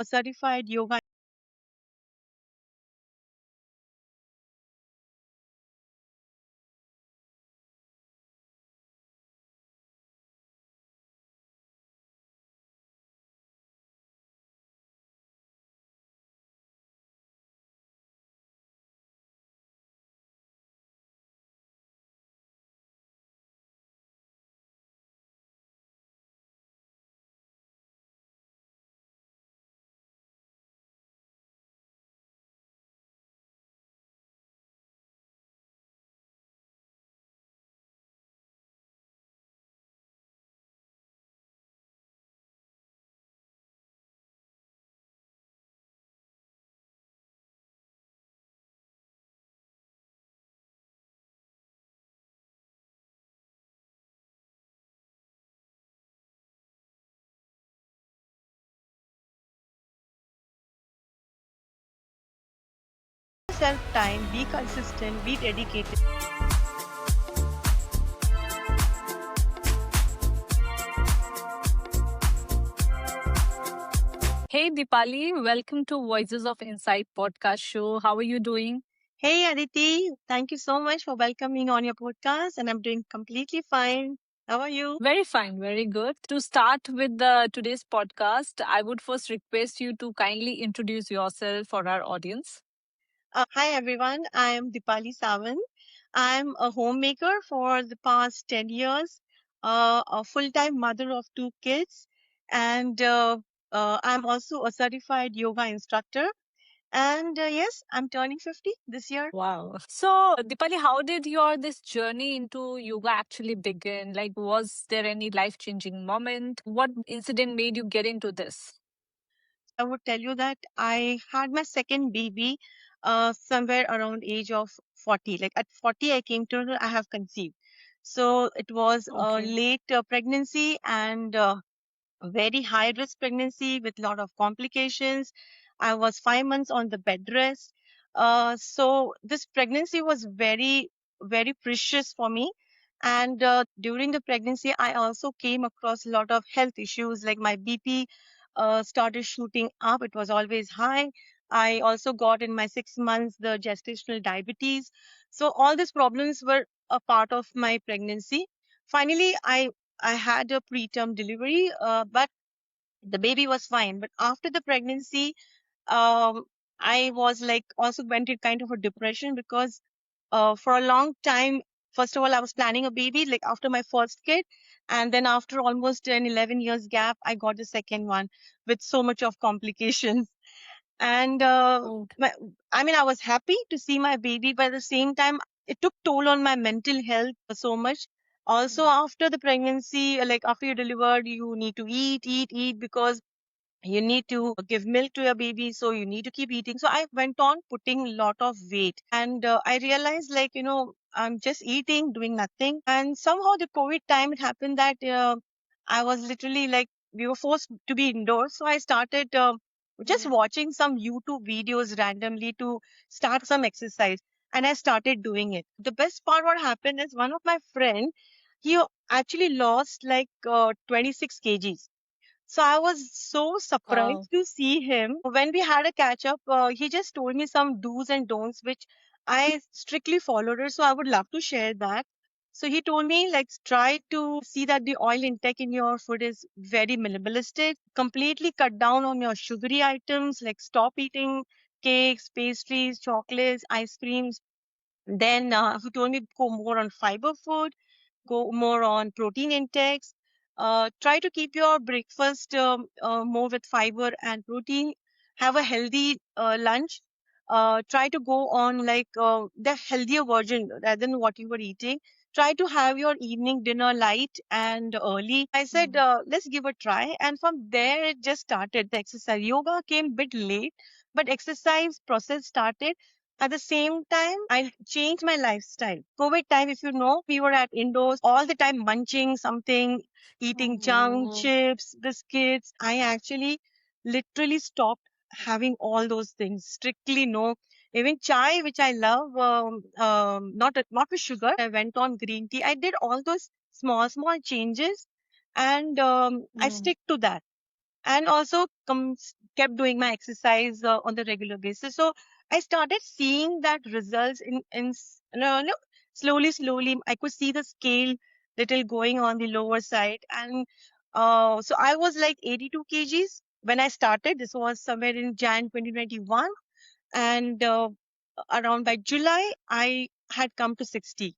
a certified yoga. Self time, be consistent, be dedicated. Hey Deepali, welcome to Voices of Insight podcast show. How are you doing? Hey Aditi, thank you so much for welcoming on your podcast, and I'm doing completely fine. How are you? Very fine, very good. To start with today's podcast, I would first request you to kindly introduce yourself for our audience. Hi everyone, I am Deepali Savan. I'm a homemaker for the past 10 years, a full-time mother of two kids, and I'm also a certified yoga instructor. And yes, I'm turning 50 this year. Wow. So, Deepali, how did your this journey into yoga actually begin? Like, was there any life-changing moment? What incident made you get into this? I would tell you that I had my second baby somewhere around age of 40. Like at 40, I came to know I have conceived. So it was a Okay. late pregnancy and a very high risk pregnancy with a lot of complications. I was 5 months on the bed rest. So this pregnancy was very, very precious for me. And during the pregnancy, I also came across a lot of health issues like my BP started shooting up. It was always high. I also got in my 6 months the gestational diabetes. So all these problems were a part of my pregnancy. Finally, I had a preterm delivery, but the baby was fine. But after the pregnancy, um, I was like also went in kind of a depression because for a long time, first of all, I was planning a baby like after my first kid. And then after almost an 11 years gap, I got the second one with so much of complications. And my, I mean, I was happy to see my baby, but at the same time, it took toll on my mental health so much. Also, after the pregnancy, like after you delivered, you need to eat because you need to give milk to your baby, so you need to keep eating. So I went on putting a lot of weight, and I realized, like, I'm just eating, doing nothing. And somehow the COVID time, it happened that I was literally like, we were forced to be indoors. So I started just watching some YouTube videos randomly to start some exercise, and I started doing it. The best part what happened is one of my friend, he actually lost like 26 kgs. So I was so Wow. surprised to see him. When we had a catch up, he just told me some do's and don'ts, which I strictly followed it. So I would love to share that. So he told me, like, try to see that the oil intake in your food is very minimalistic. Completely cut down on your sugary items, like stop eating cakes, pastries, chocolates, ice creams. Then he told me go more on fiber food, go more on protein intakes. Try to keep your breakfast more with fiber and protein. Have a healthy lunch. Try to go on like the healthier version rather than what you were eating. Try to have your evening dinner light and early. I said, let's give a try. And from there, it just started. The exercise. Yoga came a bit late, but exercise process started. At the same time, I changed my lifestyle. COVID time, if you know, we were at indoors all the time munching something, eating junk, chips, biscuits. I actually literally stopped having all those things. Strictly no. Even chai, which I love, not with sugar. I went on green tea. I did all those small changes, and I stick to that. and also kept doing my exercise on the regular basis. So I started seeing that results no, slowly I could see the scale little going on the lower side. And so I was like 82 kgs when I started. This was somewhere in Jan 2021, and around by July I had come to 60.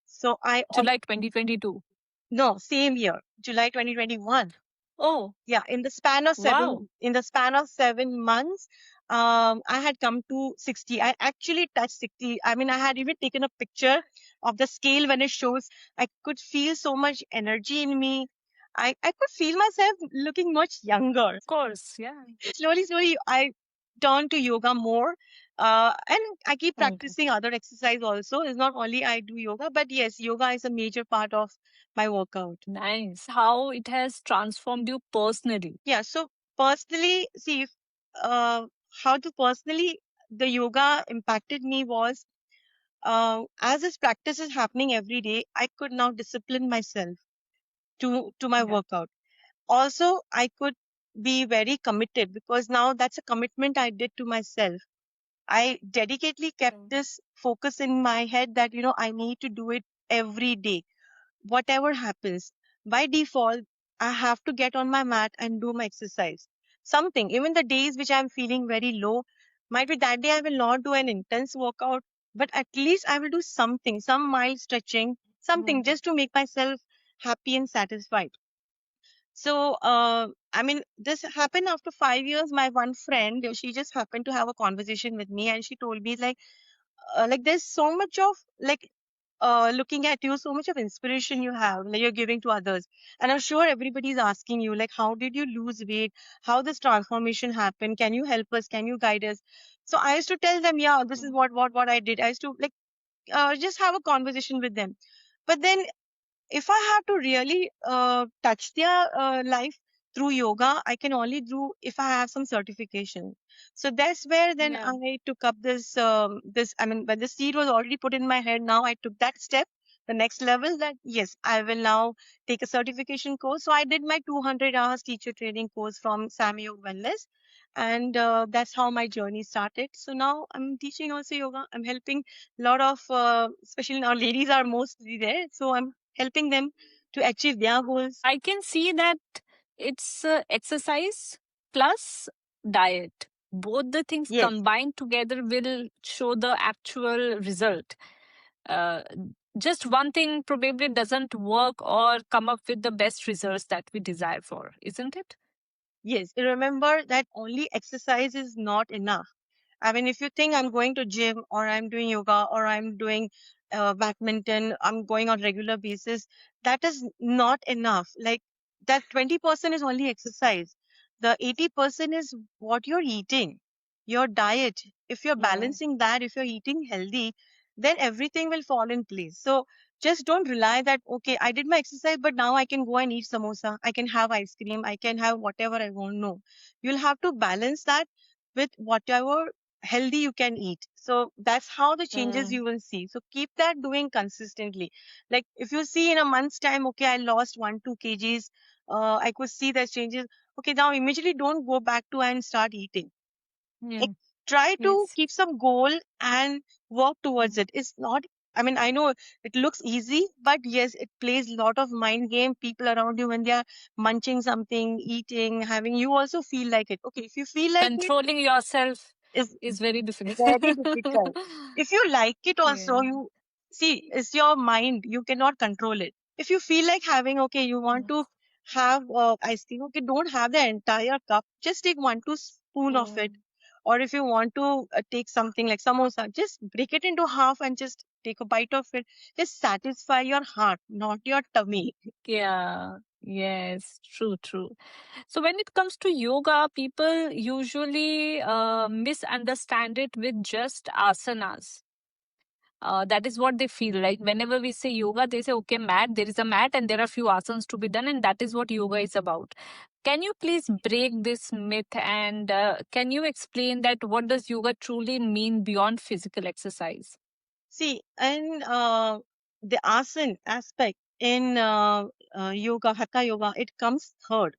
So July 2022. no, same year, July 2021. Oh, Yeah, wow. in the span of 7 months, I had come to 60. I actually touched 60. I mean, I had even taken a picture of the scale. When it shows, I could feel so much energy in me. I could feel myself looking much younger. Of course, yeah. Slowly, I turned to yoga more. And I keep Okay. practicing other exercise also. It's not only I do yoga, but yes, yoga is a major part of my workout. Nice. How it has transformed you personally. Yeah, so personally, see, if, uh, how to personally the yoga impacted me was, as this practice is happening every day, I could now discipline myself to my Yeah. workout. Also, I could be very committed because now that's a commitment I did to myself. I dedicatedly kept Mm. this focus in my head that, I need to do it every day, whatever happens. By default, I have to get on my mat and do my exercise. Something, even the days which I'm feeling very low, might be that day I will not do an intense workout, but at least I will do something, some mild stretching, something Mm. just to make myself happy and satisfied. So, I mean, this happened after 5 years. My one friend, she just happened to have a conversation with me, and she told me like there's so much of like looking at you, so much of inspiration you have, like you're giving to others. And I'm sure everybody's asking you, like, how did you lose weight? How this transformation happened? Can you help us? Can you guide us? So I used to tell them, yeah, this is what I did. I used to like just have a conversation with them. But then if I have to really touch their life through yoga, I can only do if I have some certification. So that's where then Yeah. I took up this. I mean, when the seed was already put in my head, now I took that step, the next level. That yes, I will now take a certification course. So I did my 200 hours teacher training course from Samyog Wellness, and that's how my journey started. So now I'm teaching also yoga. I'm helping a lot of, especially now ladies are mostly there. So I'm helping them to achieve their goals. I can see that it's exercise plus diet. Both the things Yes, combined together will show the actual result. Uh, just one thing probably doesn't work or come up with the best results that we desire for, isn't it? yes. Remember that only exercise is not enough. I mean, if you think I'm going to gym or I'm doing yoga or I'm doing badminton, I'm going on regular basis, that is not enough. Like that 20% is only exercise. The 80% is what you're eating, your diet. If you're Yeah. balancing that, if you're eating healthy, then everything will fall in place. So just don't rely that, okay, I did my exercise, but now I can go and eat samosa. I can have ice cream. I can have whatever I want. No, you'll have to balance that with whatever healthy you can eat. So that's how the changes Mm. you will see. So keep that doing consistently. Like if you see in a month's time, okay, I lost 1, 2 kgs, I could see the changes. Okay, now immediately don't go back to and start eating. Yeah. Like try to Yes. keep some goal and work towards Mm. it. It's not, I mean, I know it looks easy, but yes, it plays a lot of mind game. People around you, when they are munching something, eating, having, you also feel like it. Okay, if you feel like it, Controlling yourself is is very difficult. very difficult. If you like it Yeah. also, you see, it's your mind. You cannot control it. If you feel like having, okay, you want to have ice cream, okay, don't have the entire cup. Just take 1, 2 spoon of it. Mm. Or if you want to take something like samosa, just break it into half and just take a bite of it. Just satisfy your heart, not your tummy. Yeah. Yes. True. True. So when it comes to yoga, people usually misunderstand it with just asanas. That is what they feel like. Whenever we say yoga, they say, okay, mat, there is a mat and there are few asanas to be done, and that is what yoga is about. Can you please break this myth and can you explain that what does yoga truly mean beyond physical exercise? See, and the asana aspect in yoga, hatha yoga, it comes third.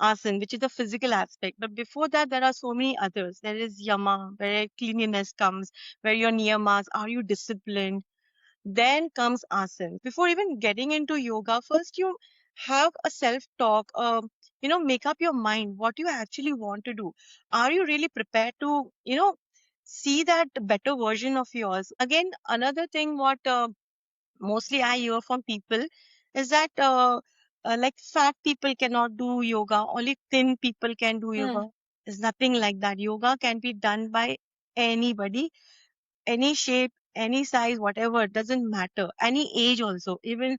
asan, which is the physical aspect. But before that, there are so many others. There is yama, where cleanliness comes, where your niyamas, are you disciplined? Then comes asan. Before even getting into yoga, first you have a self talk, make up your mind what you actually want to do. Are you really prepared to, see that better version of yours? Again, another thing what mostly I hear from people is that like fat people cannot do yoga, only thin people can do Hmm. yoga. It's nothing like that. Yoga can be done by anybody, any shape, any size, whatever, it doesn't matter. Any age also. Even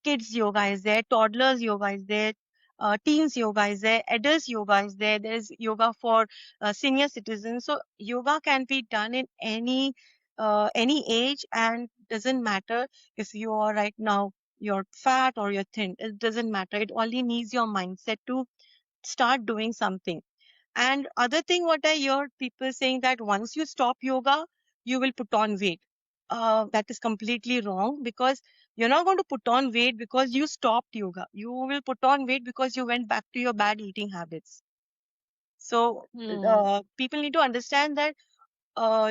kids yoga is there, toddlers yoga is there, teens yoga is there, adults yoga is there. There's yoga for senior citizens. So yoga can be done in any age, and doesn't matter if you are right now you're fat or you're thin. It doesn't matter. It only needs your mindset to start doing something. And other thing what I hear people saying that once you stop yoga, you will put on weight. That is completely wrong, because you're not going to put on weight because you stopped yoga. You will put on weight because you went back to your bad eating habits. So Hmm. people need to understand that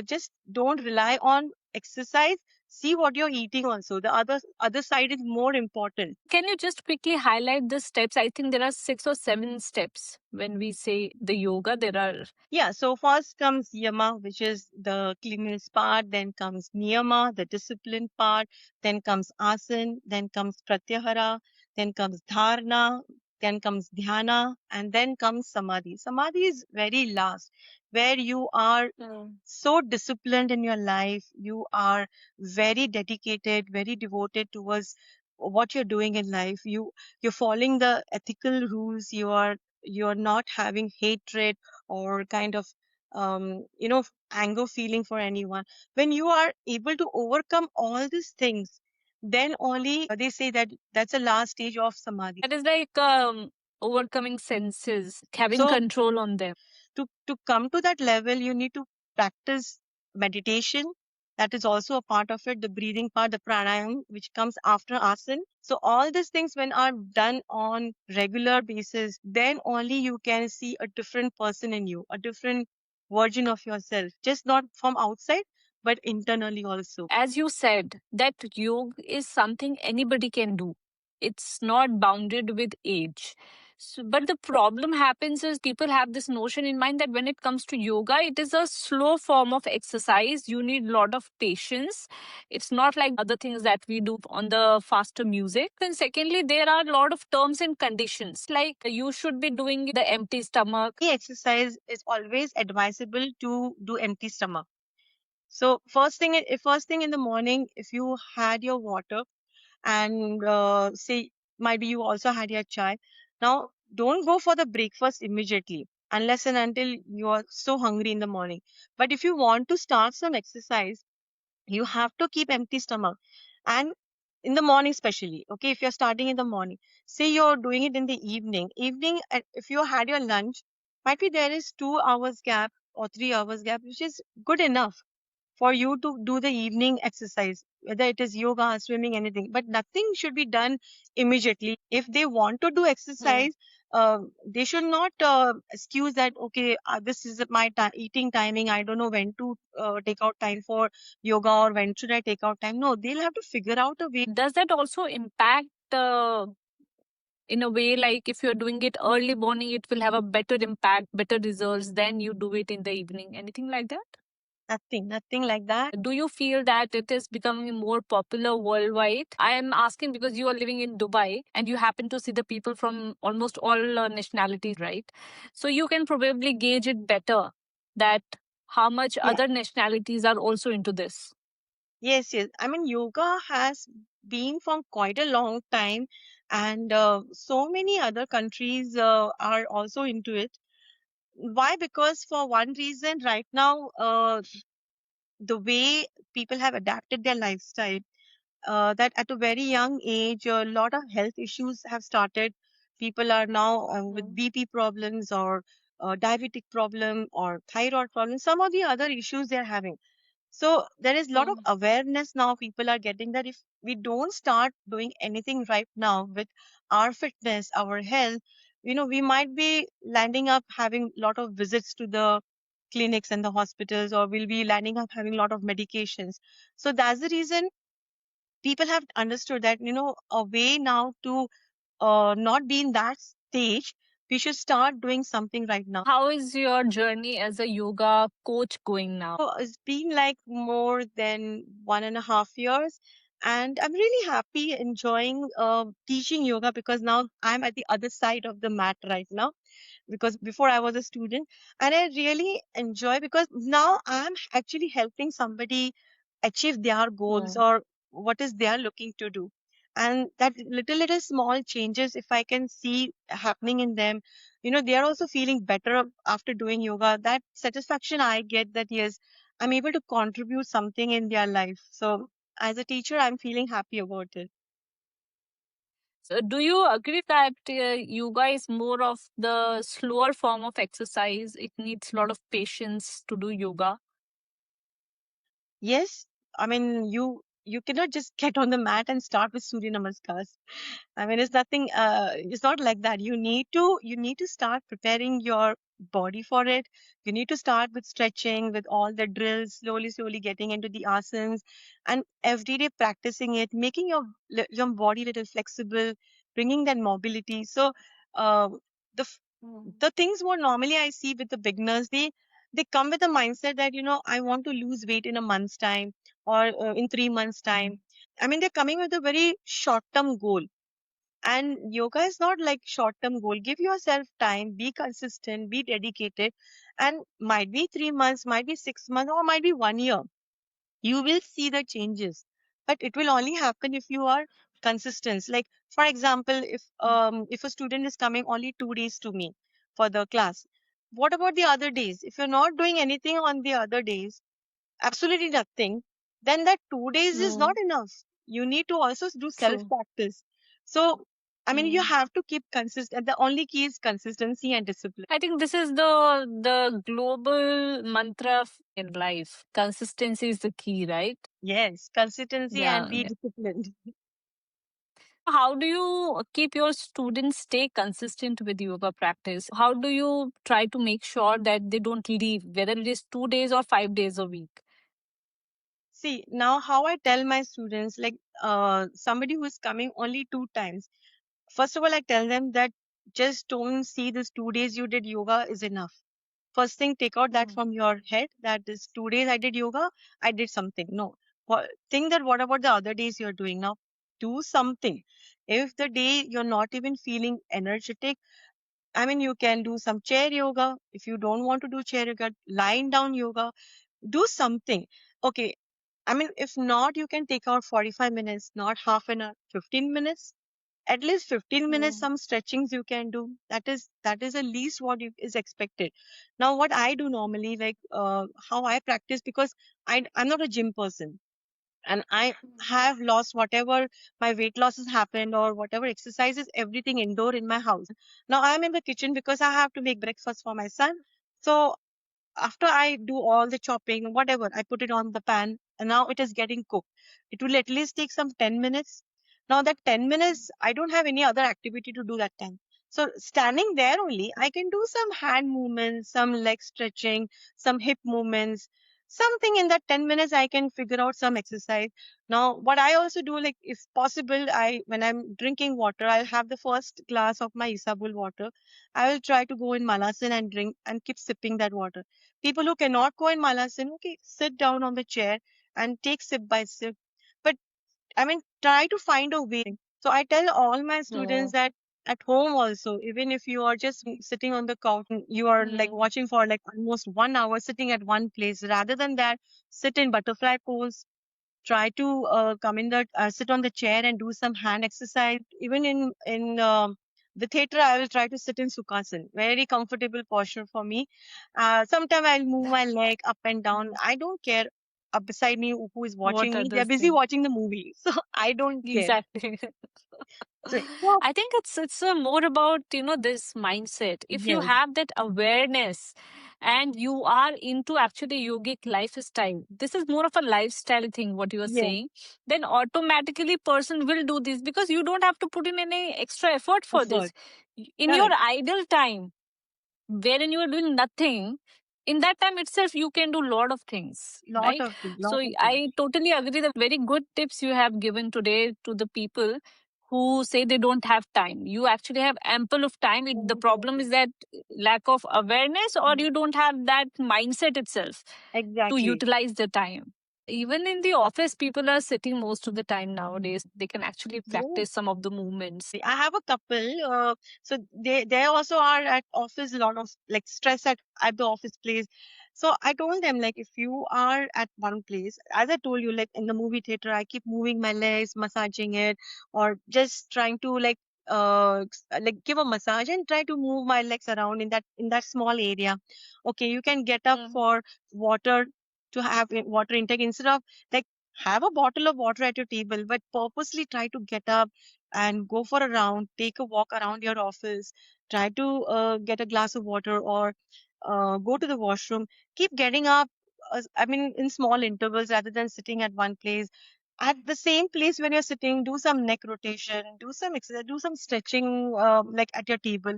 just don't rely on exercise. See what you're eating also. The other side is more important. Can you just quickly highlight the steps? I think there are 6 or 7 steps when we say the yoga. There are. Yeah, so first comes yama, which is the cleanliness part, then comes niyama, the discipline part, then comes asan, then comes pratyahara, then comes dharana, then comes dhyana, and then comes samadhi. Samadhi is very last, where you are Hmm. so disciplined in your life, you are very dedicated, very devoted towards what you're doing in life. You're following the ethical rules, you're not having hatred or kind of anger feeling for anyone. When you are able to overcome all these things, then only they say that that's the last stage of samadhi. That is like overcoming senses, having So control on them. to come to that level, you need to practice meditation. That is also a part of it, the breathing part, the pranayam, which comes after asan. So all these things when are done on regular basis, then only you can see a different person in you, a different version of yourself, just not from outside but internally also. As you said, that yoga is something anybody can do. It's not bounded with age. So, but the problem happens is people have this notion in mind that when it comes to yoga, it is a slow form of exercise. You need a lot of patience. It's not like other things that we do on the faster music. And secondly, there are a lot of terms and conditions. Like you should be doing the empty stomach. Any exercise is always advisable to do empty stomach. So first thing in the morning, if you had your water, and say maybe you also had your chai. Now, don't go for the breakfast immediately unless and until you are so hungry in the morning. But if you want to start some exercise, you have to keep empty stomach, and in the morning especially. Okay, if you're starting in the morning, say you're doing it in the evening, if you had your lunch, might be there is 2 hours gap or 3 hours gap, which is good enough for you to do the evening exercise, whether it is yoga, swimming, anything. But nothing should be done immediately. If they want to do Hmm. exercise, they should not excuse that, okay, this is my eating timing. I don't know when to take out time for yoga, or when should I take out time. No, they'll have to figure out a way. Does that also impact in a way like if you're doing it early morning it will have a better impact, better results than you do it in the evening, anything like that? Nothing like that. Do you feel that it is becoming more popular worldwide? I am asking because you are living in Dubai and you happen to see the people from almost all nationalities, right? So you can probably gauge it better that how much Yeah. other nationalities are also into this. Yes. I mean, yoga has been for quite a long time, and so many other countries are also into it. Why? Because for one reason, right now, the way people have adapted their lifestyle, that at a very young age, a lot of health issues have started. People are now with Mm. BP problems, or diabetic problem, or thyroid problem, some of the other issues they're having. So there is a lot of Mm. awareness now people are getting, that if we don't start doing anything right now with our fitness, our health, we might be landing up having a lot of visits to the clinics and the hospitals, or we'll be landing up having a lot of medications. So that's the reason people have understood that, a way now to not be in that stage, we should start doing something right now. How is your journey as a yoga coach going now? So it's been like more than 1.5 years, and I'm really happy enjoying teaching yoga, because now I'm at the other side of the mat right now, because before I was a student, and I really enjoy, because now I'm actually helping somebody achieve their goals, Mm. or what is they are looking to do. And that little small changes, if I can see happening in them, they are also feeling better after doing yoga. That satisfaction I get, that yes, I'm able to contribute something in their life. So as a teacher, I'm feeling happy about it. So do you agree that yoga is more of the slower form of exercise? It needs a lot of patience to do yoga. Yes, I mean, you cannot just get on the mat and start with Surya Namaskars. I mean, it's nothing. It's not like that. You need to start preparing your body for it. You need to start with stretching, with all the drills, slowly getting into the asanas, and every day practicing it, making your body little flexible, bringing that mobility. So, uh, the f- Mm. the things what normally I see with the beginners, they come with a mindset that, I want to lose weight in a month's time, or in 3 months' time. I mean, they're coming with a very short term goal, and yoga is not like short term goal. Give yourself time, be consistent, be dedicated, and might be 3 months, might be 6 months, or might be 1 year. You will see the changes, but it will only happen if you are consistent. Like, for example, if a student is coming only 2 days to me for the class, what about the other days? If you're not doing anything on the other days, absolutely nothing, then that 2 days is not Mm. enough. You need to also do self True. practice. So, I mean, you Mm. have to keep consistent. The only key is consistency and discipline. I think this is the global mantra in life. Consistency is the key, right? Yes, consistency and Yeah. be disciplined. How do you keep your students stay consistent with yoga practice? How do you try to make sure that they don't leave, whether it is 2 days or 5 days a week? See, now how I tell my students, like somebody who is coming only 2 times, first of all, I tell them that just don't see this 2 days you did yoga is enough. First thing, take out that Mm. from your head, that this 2 days I did yoga, I did something. No. Think that what about the other days you're doing now? Do something. If the day you're not even feeling energetic, I mean, you can do some chair yoga. If you don't want to do chair yoga, lying down yoga, do something. Okay. I mean, if not, you can take out 45 minutes, not half an hour, 15 minutes, at least 15 minutes, Mm. some stretchings you can do. That is at least what is expected. Now what I do normally, like how I practice, because I'm not a gym person, and I have lost whatever my weight loss has happened, or whatever exercises, everything indoor in my house. Now I'm in the kitchen because I have to make breakfast for my son. So after I do all the chopping, whatever, I put it on the pan, and now it is getting cooked. It will at least take some 10 minutes. Now, that 10 minutes, I don't have any other activity to do that time. So, standing there only, I can do some hand movements, some leg stretching, some hip movements, something in that 10 minutes, I can figure out some exercise. Now, what I also do, like, if possible, when I'm drinking water, I'll have the first glass of my Isabul water. I will try to go in Malasan and drink and keep sipping that water. People who cannot go in Malasan, okay, sit down on the chair and take sip by sip. But I mean, try to find a way. So I tell all my students Mm. that at home also, even if you are just sitting on the couch, and you are like Mm. watching for like almost 1 hour sitting at one place, rather than that, sit in butterfly pose. Try to come in the sit on the chair and do some hand exercise. Even in the theater, I will try to sit in Sukhasan. Very comfortable posture for me. Sometimes I'll move my leg up and down. Mm. I don't care. Beside me, who is What watching me? They're others busy think. watching the movie, so I don't care. Exactly. So yeah, I think it's more about this mindset. If you yes, have that awareness and you are into actually yogic lifestyle, this is more of a lifestyle thing. What you are yes, saying, then automatically person will do this because you don't have to put in any extra effort for this. effort. In your Correct. idle time, wherein you are doing nothing, in that time itself you can do a lot of things, Lot right? of things. So Lot of things. I totally agree that very good tips you have given today to the people who say they don't have time. You actually have ample of time. The problem is that lack of awareness, or you don't have that mindset itself to Exactly. utilize the time. Even in the office, people are sitting most of the time nowadays. They can actually Yes. practice some of the movements. I have a couple. So they also are at office. A lot of like stress at the office place. So I told them, like, if you are at one place, as I told you, like in the movie theater, I keep moving my legs, massaging it, or just trying to like give a massage and try to move my legs around in that small area. Okay, you can get up Mm. for water, to have water intake, instead of like have a bottle of water at your table, but purposely try to get up and go for a round, take a walk around your office, try to get a glass of water, or go to the washroom. Keep getting up, I mean, in small intervals rather than sitting at one place. At the same place when you're sitting, do some neck rotation, do some exercise, do some stretching, like at your table.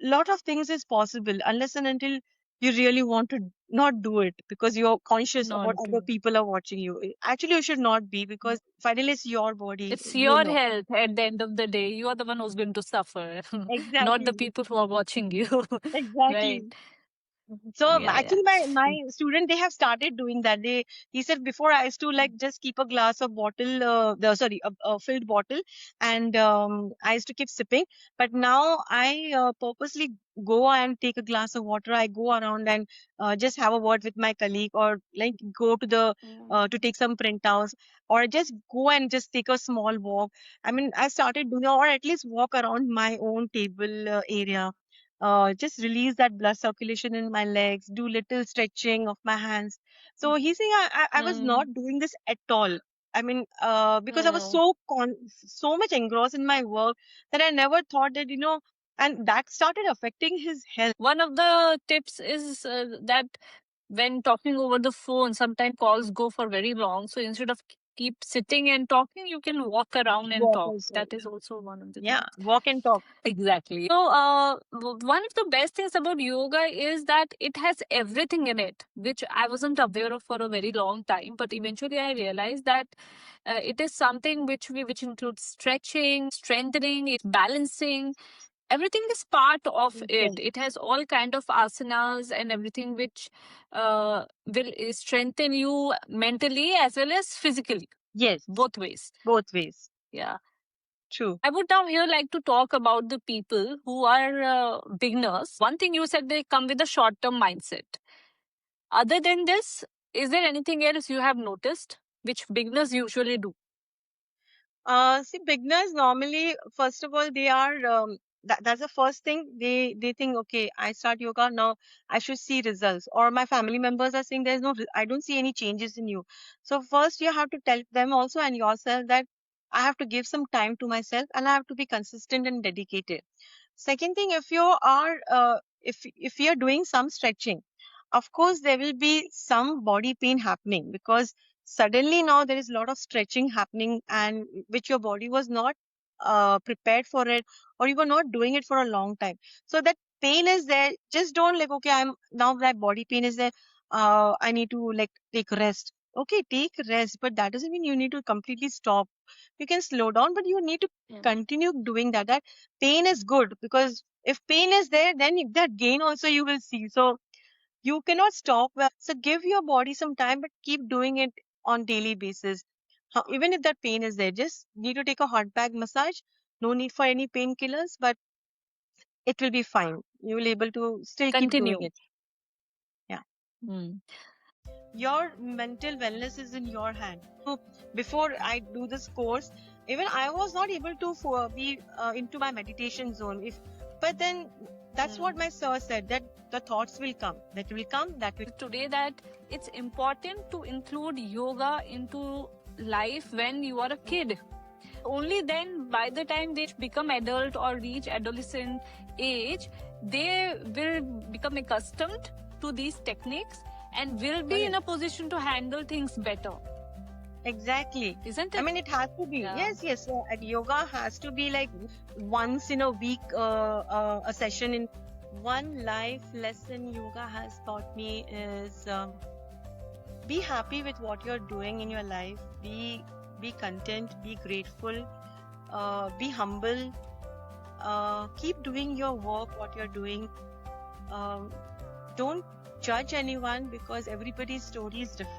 Lot of things is possible unless and until you really want to not do it because you're conscious about Not other do. people are watching you. Actually, you should not be, because finally it's your body. It's You your know. health at the end of the day. You are the one who's going to suffer, not the Exactly. people who are watching you. Right? Exactly. So Yeah, yeah. actually, my student, they have started doing that. He said, before I used to like just keep a glass of bottle, a filled bottle, and I used to keep sipping. But now I purposely go and take a glass of water. I go around and just have a word with my colleague, or like go to the Mm. to take some printouts, or just go and just take a small walk. I mean, I started doing, or at least walk around my own table area, just release that blood circulation in my legs, do little stretching of my hands. So he's saying I was Mm. not doing this at all. I mean, because I was Mm. so much engrossed in my work that I never thought that, and that started affecting his health. One of the tips is that when talking over the phone, sometimes calls go for very long. So instead of keep sitting and talking, you can walk around and Walk talk. also. That is also one of the Yeah, things. walk and talk. Exactly. So, one of the best things about yoga is that it has everything in it, which I wasn't aware of for a very long time. But eventually, I realized that it is something which includes stretching, strengthening, it balancing. Everything is part of it. Yes, It has all kind of asanas and everything which will strengthen you mentally as well as physically, yes, both ways. both ways. Yeah. True. I would now here like to talk about the people who are beginners. One thing you said, they come with a short term mindset. Other than this, is there anything else you have noticed which beginners usually do? See, beginners normally, first of all, they are that's the first thing they think. Okay, I start yoga now. I should see results. Or my family members are saying there's no, I don't see any changes in you. So first, you have to tell them also and yourself that I have to give some time to myself and I have to be consistent and dedicated. Second thing, if you are if you're doing some stretching, of course there will be some body pain happening, because suddenly now there is a lot of stretching happening, and which your body was not prepared for it, or you were not doing it for a long time. So that pain is there. Just don't like, okay, I'm now that body pain is there. I need to like take rest. Okay, take rest, but that doesn't mean you need to completely stop. You can slow down, but you need to Yeah. continue doing that. That pain is good, because if pain is there, then that gain also you will see. So you cannot stop. So give your body some time, but keep doing it on daily basis. Even if that pain is there, just need to take a hot bag massage. No need for any painkillers, but it will be fine. You will able to still keep doing Continue. it. Yeah. Hmm. Your mental wellness is in your hand. So before I do this course, even I was not able to be into my meditation zone. But then that's what Hmm. my sir said, that the thoughts will come. That will come. That will. Today that it's important to include yoga into life when you are a kid. Only then, by the time they become adult or reach adolescent age, they will become accustomed to these techniques and will be in Correct. a position to handle things better. Exactly. isn't I it? mean, it has to be. Yeah. Yes, yes. So at yoga has to be like once in a week, a session. In one life lesson yoga has taught me is be happy with what you're doing in your life. Be content. Be grateful. Be humble. Keep doing your work. What you're doing. Um, don't judge anyone because everybody's story is different.